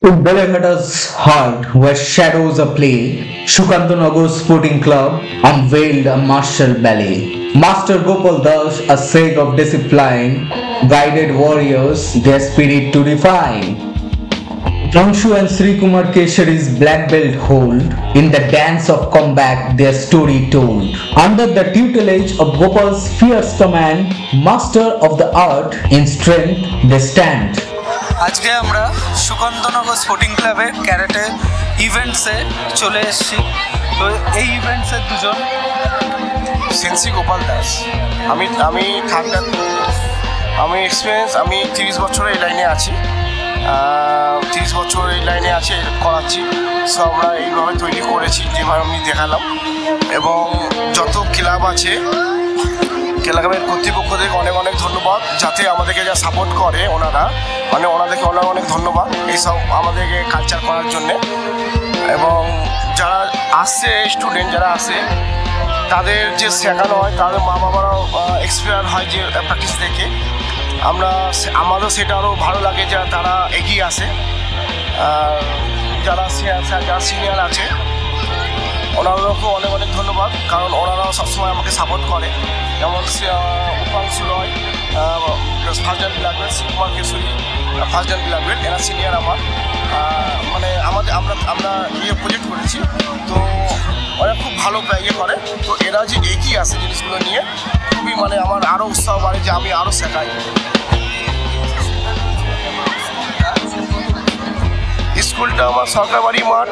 In Belaghatta's heart, where shadows are play, Shukantanagar Sporting Club unveiled a martial ballet. Master Gopal Das, a sage of discipline, guided warriors their spirit to define. Anshu and Sri Kumar Keshari's black belt hold, in the dance of combat their story told. Under the tutelage of Gopal's fierce command, master of the art, in strength they stand. আজকে আমরা Sukantanagar sporting ক্লাবের karate ইভেন্টসে চলে এসেছি। তো এই ইভেন্টসের দুজন সেন্সি গোপাল দাস। আমি experience, আমি 30 বছর এই লাইনে আছি। 30 বছর এই লাইনে আছে করাচ্ছি। সো আমরা এইভাবে তৈরি করেছি যেভাবে আমি দেখালাম, এবং যত ক্লাব আছে ক্লাবের কর্তৃপক্ষদের অনেক অনেক ধন্যবাদ, যাতে আমাদেরকে যা সাপোর্ট করে ওনাদেরকে অনেক অনেক ধন্যবাদ এইসব আমাদেরকে কালচার করার জন্যে। এবং যারা আসছে, স্টুডেন্ট যারা আসে, তাদের যে শেখানো হয়, তাদের মা বাবারাও এক্সপিরিয়েন্স হয় যে প্র্যাকটিস দেখে আমারও সেটা আরও ভালো লাগে যে তারা এগিয়ে আসে। যারা সিনিয়র আছে ওনাদেরকেও অনেক অনেক ধন্যবাদ, কারণ ওনারাও সবসময় আমাকে সাপোর্ট করে। যেমন Upanshu Roy first dan black belt, Shri Kumar Keshari first dan black belt, এরা সিনিয়র আমার। আমরা প্রজেক্ট করেছি, তো ওরা খুব ভালো করে। তো এরা যে এগিয়ে আসে জিনিসগুলো নিয়ে, খুবই আমার আরও উৎসাহ বাড়ে যে আমি আরও শেখাই। স্কুলটা আমার সরকার বাড়ি মাঠ,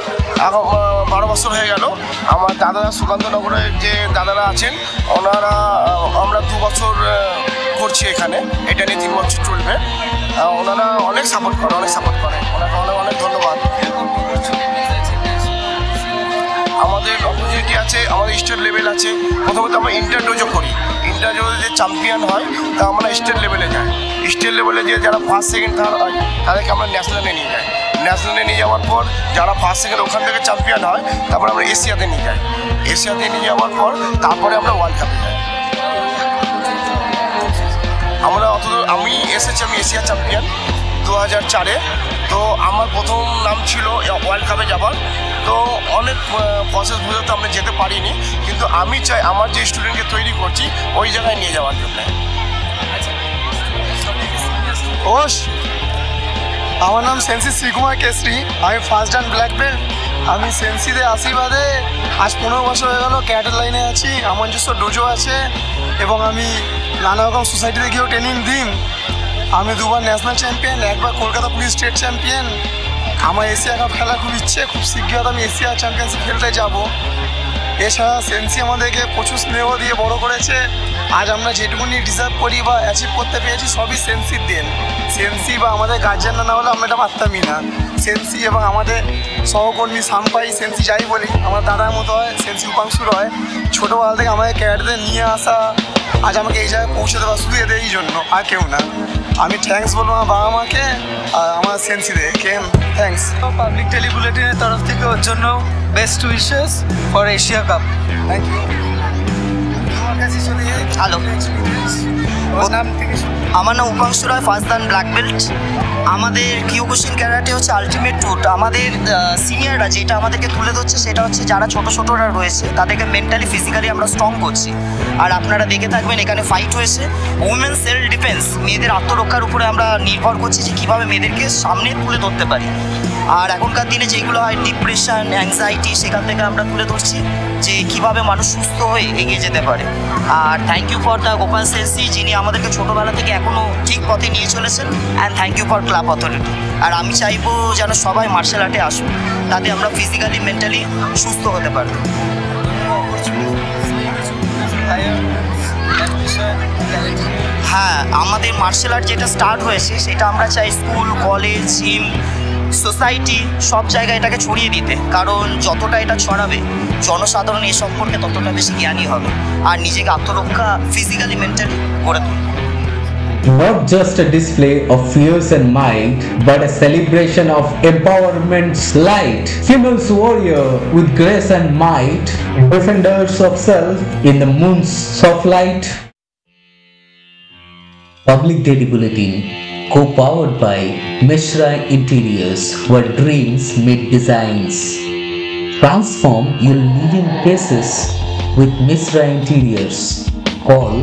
12 বছর হয়ে গেল। আমার দাদারা সুকান্তনগরের যে দাদারা আছেন, আমরা 2 বছর করছি এখানে, এটা নিয়ে 3 বছর চলবে। ওনারা অনেক সাপোর্ট করে ওনাকে অনেক অনেক ধন্যবাদ। আমাদের অপরচুনিটি আছে, আমাদের স্টেট লেভেল আছে। প্রথমত আমরা ইন্টারডোজও করি, ইন্টারডোজে যে চ্যাম্পিয়ন হয় তা আমরা স্টেট লেভেলে যাই। স্টেট লেভেলে যে যারা ফার্স্ট সেকেন্ড থার্ড হয় তাদেরকে আমরা ন্যাশনালে নিয়ে যাই। ন্যাশনালে নিয়ে যাওয়ার পর যারা ফার্স্ট সেকেন্ড ওখান থেকে চ্যাম্পিয়ন হয়, তারপর আমরা এশিয়াতে নিয়ে যাই। এশিয়াতে নিয়ে যাওয়ার পর তারপরে আমরা ওয়ার্ল্ড কাপে যাই। আমি এশিয়া চ্যাম্পিয়ন 2004-এ। তো আমার প্রথম নাম ছিল ওয়ার্ল্ড কাপে যাবার। তো অনেক প্রসেস বুঝতে আমরা যেতে পারিনি, কিন্তু আমি চাই আমার যে স্টুডেন্টকে তৈরি করছি ওই জায়গায় নিয়ে যাওয়ার জন্য। আমার নাম সেন্সি শ্রী কুমার কেশরী, আমি ফার্স্ট জান ব্ল্যাক বেল্ট। আমি সেন্সিতে আশীর্বাদে আজ 15 বছর হয়ে গেল ক্যারাটে লাইনে আছি। আমার নিজস্ব ডোজো আছে, এবং আমি নানা রকম সোসাইটিতে গিয়েও ট্রেনিং দিই। আমি 2বার ন্যাশনাল চ্যাম্পিয়ন, 1বার কলকাতা পুলিশ স্টেট চ্যাম্পিয়ন। আমার এশিয়া কাপ খেলার খুব ইচ্ছে, খুব শীঘ্রই আমি এশিয়া চ্যাম্পিয়নশিপ খেলতে যাব। এছাড়া সেন্সি আমাদেরকে প্রচুর স্নেহ দিয়ে বড় করেছে। আজ আমরা যেটুকুনি ডিজার্ভ করি বা অ্যাচিভ করতে পেরেছি সবই সেন্সির দেন। সেন্সি বা আমাদের গার্জিয়ানরা না হলে আমরা এটা পারতামই না। সেন্সি এবং আমাদের সহকর্মী সাম্পাই, সেন্সি যাই বলি, আমার দাদার মতো হয়। সেন্সি উপাংশু রয় ছোটোবেলা থেকে আমাদের ক্যারাটেতে নিয়ে আসা, আজ আমাকে এই জায়গায় পৌঁছে দেওয়া শুধু এদের এই জন্য, আর কেউ না। আমি থ্যাঙ্কস বলবো আমার বাবা মাকে আর আমার সেন্সিদেরকে। থ্যাঙ্কস। পাবলিক টেলিবুলেটিনের তরফ থেকে ওর জন্য best wishes for Asia Cup. Thank you. Hello, আমার নাম Upanshu Roy, first dan black belt. আমাদের কিয়োকুশিন ক্যারাটে হচ্ছে আলটিমেট রুট। আমাদের সিনিয়ররা যেটা আমাদেরকে তুলে ধরছে সেটা হচ্ছে যারা ছোটোরা রয়েছে তাদেরকে মেন্টালি ফিজিক্যালি আমরা স্ট্রং করছি। আর আপনারা দেখে থাকবেন এখানে ফাইট হয়েছে উইমেন সেলফ ডিফেন্স, মেয়েদের আত্মরক্ষার উপরে আমরা নির্ভর করছি যে কীভাবে মেয়েদেরকে সামনে তুলে ধরতে পারি। আর এখনকার দিনে যেগুলো হয় ডিপ্রেশন, অ্যাংজাইটি, সেখান থেকে আমরা তুলে ধরছি যে কীভাবে মানুষ সুস্থ হয়ে এগিয়ে যেতে পারে। আর thank you for the Gopal sensei, যিনি আমাদেরকে ছোটোবেলা থেকে এখনও ঠিক পথে নিয়ে চলেছেন। And thank you for club authority. আর আমি চাইবো যেন সবাই মার্শাল আর্টে আসুন, তাতে আমরা ফিজিক্যালি মেন্টালি সুস্থ হতে পারবো। হ্যাঁ, আমাদের মার্শাল আর্ট যেটা স্টার্ট হয়েছে সেটা আমরা চাই স্কুল, কলেজ, জিম, সোসাইটি সব জায়গায় এটাকে ছড়িয়ে দিতে। কারণ যতটা এটা ছড়াবে জনসাধারণ এ সম্পর্কে ততটা বেশি জ্ঞানী হবে, আর নিজেকে আত্মরক্ষা ফিজিক্যালি মেন্টালি গড়ে তুলবে। Not just a display of fierce and might, but a celebration of empowerment's light. Females warrior with grace and might, defenders of self in the moon's soft light. Public Daily Bulletin. co-powered by Mishra Interiors, where dreams meet designs. Transform your living spaces with Mishra Interiors. Call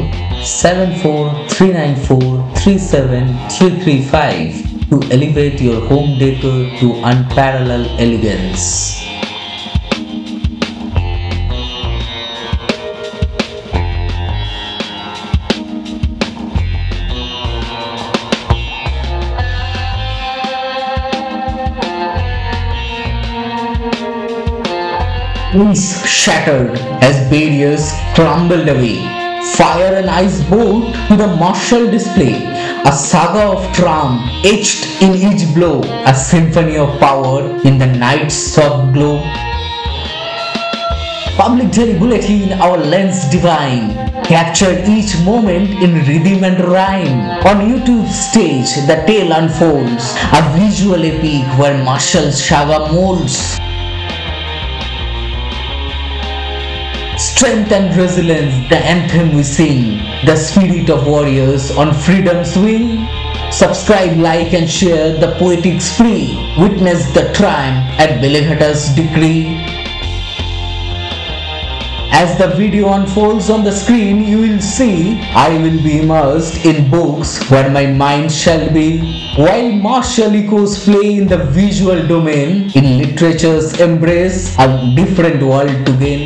7439437335 to elevate your home decor to unparalleled elegance. Winds shattered as barriers crumbled away. Fire and ice boat to the martial display. A saga of charm etched in each blow. A symphony of power in the night's soft glow. Public Daily Bulletin, our lens divine, captured each moment in rhythm and rhyme. On YouTube stage, the tale unfolds. A visual epic where martial saga molds. Strength and resilience, the anthem we sing, the spirit of warriors on freedom's wing. Subscribe, like and share the poetic spree. Witness the triumph at Belaghatta's decree. As the video unfolds on the screen, you will see I will be immersed in books where my mind shall be, while martial echoes play in the visual domain. In literature's embrace, a different world to gain.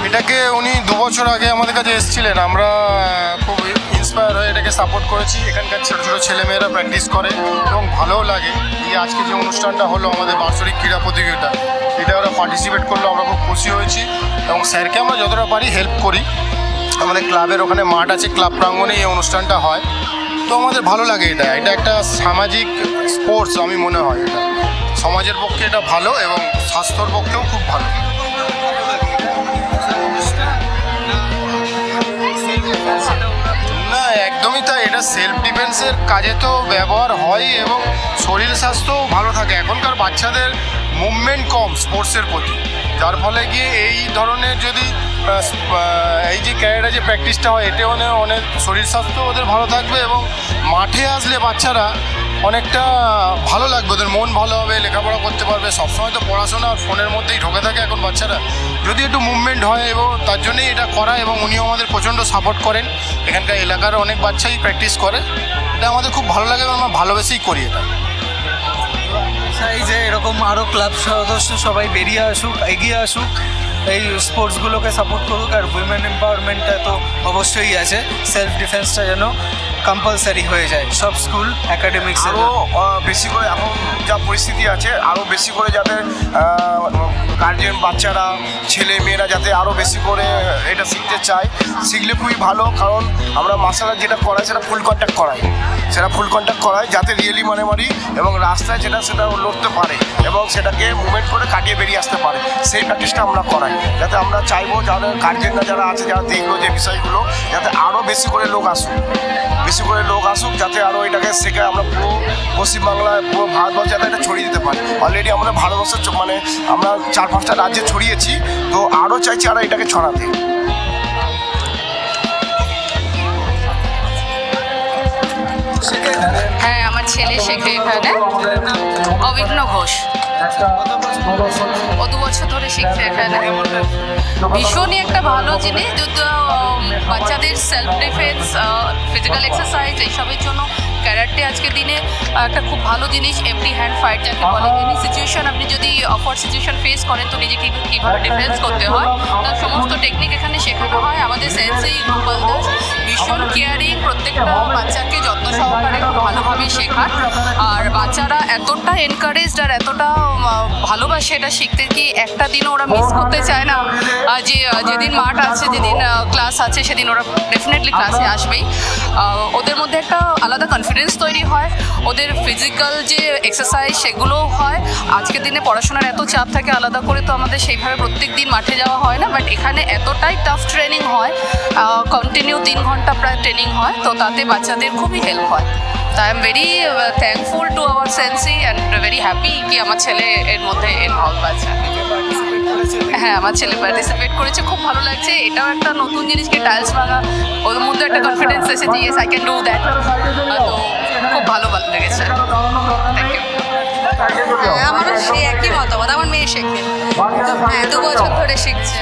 এটাকে উনি 2 বছর আগে আমাদের কাছে এসেছিলেন, আমরা খুব inspire হয়ে এটাকে সাপোর্ট করেছি। এখানকার ছোটো ছোটো ছেলেমেয়েরা প্র্যাকটিস করে এবং ভালোও লাগে। এই আজকে যে অনুষ্ঠানটা হলো আমাদের বার্ষিক ক্রীড়া প্রতিযোগিতা, এটা ওরা পার্টিসিপেট করলো, আমরা খুব খুশি হয়েছি এবং স্যারকে আমরা যতটা পারি হেল্প করি। আমাদের ক্লাবের ওখানে মাঠ আছে, ক্লাব প্রাঙ্গণে এই অনুষ্ঠানটা হয়, তো আমাদের ভালো লাগে। এটা একটা সামাজিক স্পোর্টস আমি মনে হয়, এটা সমাজের পক্ষে এটা ভালো এবং স্বাস্থ্যর পক্ষেও খুব ভালো। না, একদমই তাই। এটা সেলফ ডিফেন্সের কাজে তো ব্যবহার হয় এবং শরীর স্বাস্থ্যও ভালো থাকে। এখনকার বাচ্চাদের মুভমেন্ট কম স্পোর্টসের প্রতি, যার ফলে গিয়ে এই ধরনের যদি এই যে ক্যারেটে যে প্র্যাকটিসটা হয়, এতে অনেক শরীর স্বাস্থ্য ওদের ভালো থাকবে এবং মাঠে আসলে বাচ্চারা অনেকটা ভালো লাগবে, ওদের মন ভালো হবে, লেখাপড়া করতে পারবে। সবসময় তো পড়াশোনা আর ফোনের মধ্যেই ঢোকে থাকে এখন বাচ্চারা, যদি একটু মুভমেন্ট হয় এবং তার জন্যই এটা করা। এবং উনিও আমাদের প্রচণ্ড সাপোর্ট করেন, এখানকার এলাকার অনেক বাচ্চাই প্র্যাকটিস করে। এটা আমাদের খুব ভালো লাগে এবং আমরা ভালোবেসেই করি এটা। চাই যে এরকম আরও ক্লাব সদস্য সবাই বেরিয়ে আসুক, এগিয়ে আসুক, এই স্পোর্টসগুলোকে সাপোর্ট করুক। আর উইমেন এম্পাওয়ারমেন্টটা তো অবশ্যই আছে, সেলফ ডিফেন্সটা যেন কম্পালসারি হয়ে যায় সব স্কুল একাডেমিক্স। আরও বেশি করে এখন যা পরিস্থিতি আছে, আরও বেশি করে যাতে গার্জিয়ান বাচ্চারা ছেলে মেয়েরা যাতে আরও বেশি করে এটা শিখতে চায়, শিখলে খুবই ভালো। কারণ আমরা মার্শাল আর্ট যেটা করাই সেটা ফুল কন্ট্যাক্ট করাই, যাতে রিয়েলি মানে মারি এবং রাস্তায় সেটা লড়তে পারে এবং সেটাকে মুভমেন্ট করে কাটিয়ে বেরিয়ে আসতে পারে, সেই প্র্যাকটিসটা আমরা করাই। যাতে আমরা চাইবো যাদের গার্জিয়ানরা যারা আছে, যারা দেখলো যে বিষয়গুলো, যাতে আরও বেশি করে লোক আসুক, যাতে আরও এটাকে শেখে। আমরা পুরো পশ্চিমবাংলায়, পুরো ভারতবর্ষে যাতে এটা ছড়িয়ে দিতে পারি। অলরেডি আমাদের ভারতবর্ষের মানে আমরা 4-5টা রাজ্যে ছড়িয়েছি, তো আরও চাইছি আরও এটাকে ছড়াতে। হ্যাঁ, আমার ছেলে শেখে এখানে, অভিজ্ঞ ঘোষ। ও 2 বছর ধরে শিখছে এখানে। ভীষণই একটা ভালো জিনিস, যদিও বাচ্চাদের সেলফ ডিফেন্স, ফিজিক্যাল এক্সারসাইজ এইসবের জন্য ক্যারাটে আজকের দিনে একটা খুব ভালো জিনিস। এভরি হ্যান্ড ফাইট যাকে বলে, এনি সিচুয়েশন আপনি যদি অফার সিচুয়েশন ফেস করেন তো নিজেকে কীভাবে ডিফেন্স করতে হয় তার সমস্ত টেকনিক এখানে শেখানো হয়। আমাদের সেন্সেই গোপাল দাস ভীষণ কেয়ারিং, প্রত্যেকটা বাচ্চাকে যত্ন সহকারে খুব ভালোভাবে শেখান। আর বাচ্চারা এতটা এনকারেজড আর এতটা ভালোবাসে এটা শিখতে কি একটা দিনও ওরা মিস করতে চায় না। যে যেদিন মাঠ আছে, যেদিন ক্লাস আছে, সেদিন ওরা ডেফিনেটলি ক্লাসে আসবেই। ওদের মধ্যে একটা আলাদা কনফিডেন্স তৈরি হয়, ওদের ফিজিক্যাল যে এক্সারসাইজ সেগুলোও হয়। আজকের দিনে পড়াশোনার এত চাপ থাকে, আলাদা করে তো আমাদের সেইভাবে প্রত্যেক দিন মাঠে যাওয়া হয় না, বাট এখানে এতটাই টাফ ট্রেনিং হয়, কন্টিনিউ 3 ঘন্টা প্রায় ট্রেনিং হয়, তো তাতে বাচ্চাদের খুবই হেল্প হয়। তো I am very thankful to our sensei and very happy কি আমার ছেলে এর মধ্যে ইনভলভ আছে। হ্যাঁ আমার ছেলে পার্টিসিপেট করেছে, খুব ভালো লাগছে। এটাও একটা নতুন জিনিসকে টাইলস ভাঙা, ওর মধ্যে একটা কনফিডেন্স এসেছে যে yes I can do that. তো খুব ভালো লেগেছে। Thank you. আমারও সেই একই মতামত, আমার মেয়ে শেখে, হ্যাঁ 2 বছর ধরে শিখছে।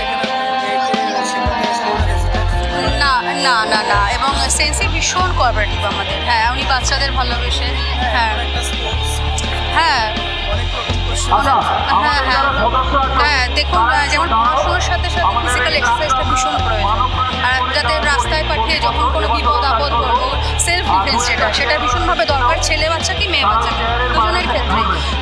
না না না না, এবং সেন্সি ভীষণ কোঅপারেটিভ আমাদের। হ্যাঁ উনি বাচ্চাদের ভালোবেসে। হ্যাঁ হ্যাঁ হ্যাঁ হ্যাঁ হ্যাঁ দেখুন, যেমন পড়াশোনার সাথে সাথে ফিজিক্যাল এক্সারসাইজটা ভীষণ প্রয়োজন। আর যাতে রাস্তায় পাঠিয়ে যখন কোনো বিপদ আপদ পড়বো, সেলফ ডিফেন্স সেটা ভীষণভাবে দরকার, ছেলে বাচ্চা কি মেয়ে বাচ্চাকে, দুজনের ক্ষেত্রে।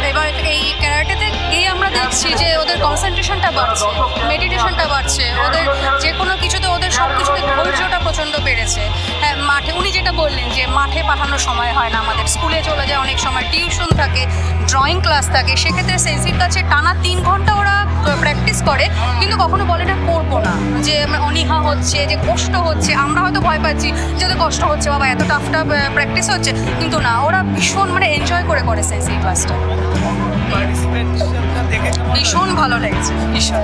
এবার এই ক্যারাটেতে গিয়ে আমরা দেখছি যে ওদের কনসেন্ট্রেশনটা বাড়ছে, মেডিটেশনটা বাড়ছে, ওদের যে কোনো কিছুতে ওদের সব কিছুতে ধৈর্যটা প্রচণ্ড বেড়েছে। হ্যাঁ মাঠে উনি যেটা বললেন যে মাঠে পাঠানোর সময় হয় না আমাদের, স্কুলে চলে যায় অনেক সময়, টিউশন থাকে, ড্রয়িং ক্লাস থাকে, সেক্ষেত্রে সেন্সির কাছে টানা 3 ঘন্টা ওরা প্র্যাকটিস করে, কিন্তু কখনো বলে না করবো না, যে অনীহা হচ্ছে, যে কষ্ট হচ্ছে। আমরা হয়তো ভয় পাচ্ছি যাতে কষ্ট হচ্ছে, বাবা এত টাফ প্র্যাকটিস হচ্ছে, কিন্তু না, ওরা ভীষণ এনজয় করে সেন্সি ক্লাসটা। ভীষণ ভালো লেগেছে, ভীষণ।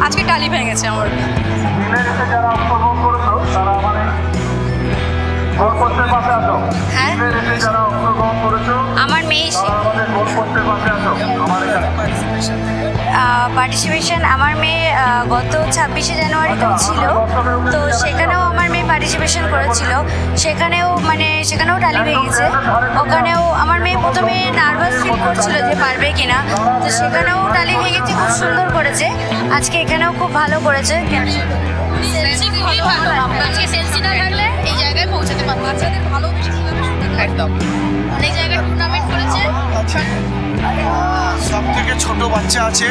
আজকে টালি ভেঙেছে আমার। হ্যাঁ আমার মেয়ে পার্টিসিপেশন, আমার মেয়ে গত 26শে জানুয়ারিতে ছিল, তো সেখানেও আমার মেয়ে পার্টিসিপেশন করেছিল। সেখানেও টালি ভেঙেছে। ওখানেও আমার মেয়ে প্রথমে নার্ভাস ফিল করছিল যে পারবে কিনা, তো সেখানেও টালি ভেঙেছে, খুব সুন্দর করেছে। আজকে এখানেও খুব ভালো করেছে। আজকে সেন্সি না থাকলে এই জায়গায় পৌঁছাতে পারবো। বাচ্চাদের ভালো একদম অনেক জায়গায় টুর্নামেন্ট করেছে। সব থেকে ছোট বাচ্চা আছে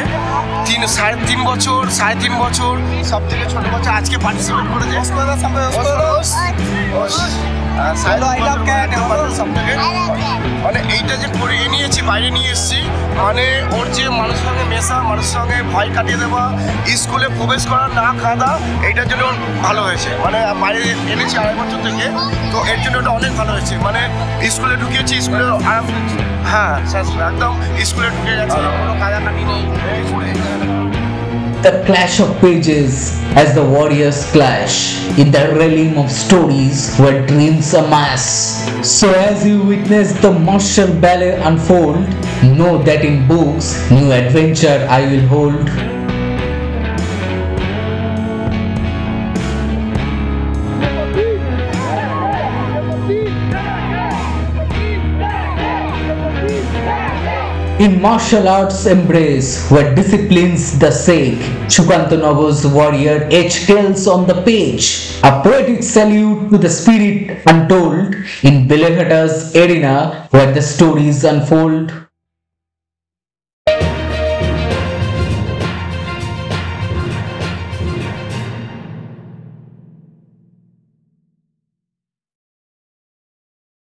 3.5 বছর, 3.5 বছর, সব থেকে ছোট বাচ্চা আজকে পার্টিসিপেট করেছে। মানে এইটা যে করিয়ে নিয়েছি, বাইরে নিয়ে এসেছি, মানে ওর যে মানুষের সঙ্গে মেশা, মানুষের সঙ্গে ভয় কাটিয়ে দেওয়া, স্কুলে প্রবেশ করা, না খাওয়া, এইটার জন্য ভালো হয়েছে। মানে বাইরে এনেছি 2.5 বছর থেকে, তো এর জন্য ওটা অনেক ভালো হয়েছে। মানে স্কুলে ঢুকিয়েছি, স্কুলে আরাম, হ্যাঁ একদম স্কুলে ঢুকে গেছে, কোনো কাদাকাটি নেই। The clash of pages as the warriors clash in the realm of stories where dreams amass. So as you witness the martial ballet unfold, know that in books new adventure I will hold. In martial arts embrace where discipline's the sake, Shukanta Nogo's warrior edge tells on the page, a poetic salute to the spirit untold in Belehata's arena where the stories unfold.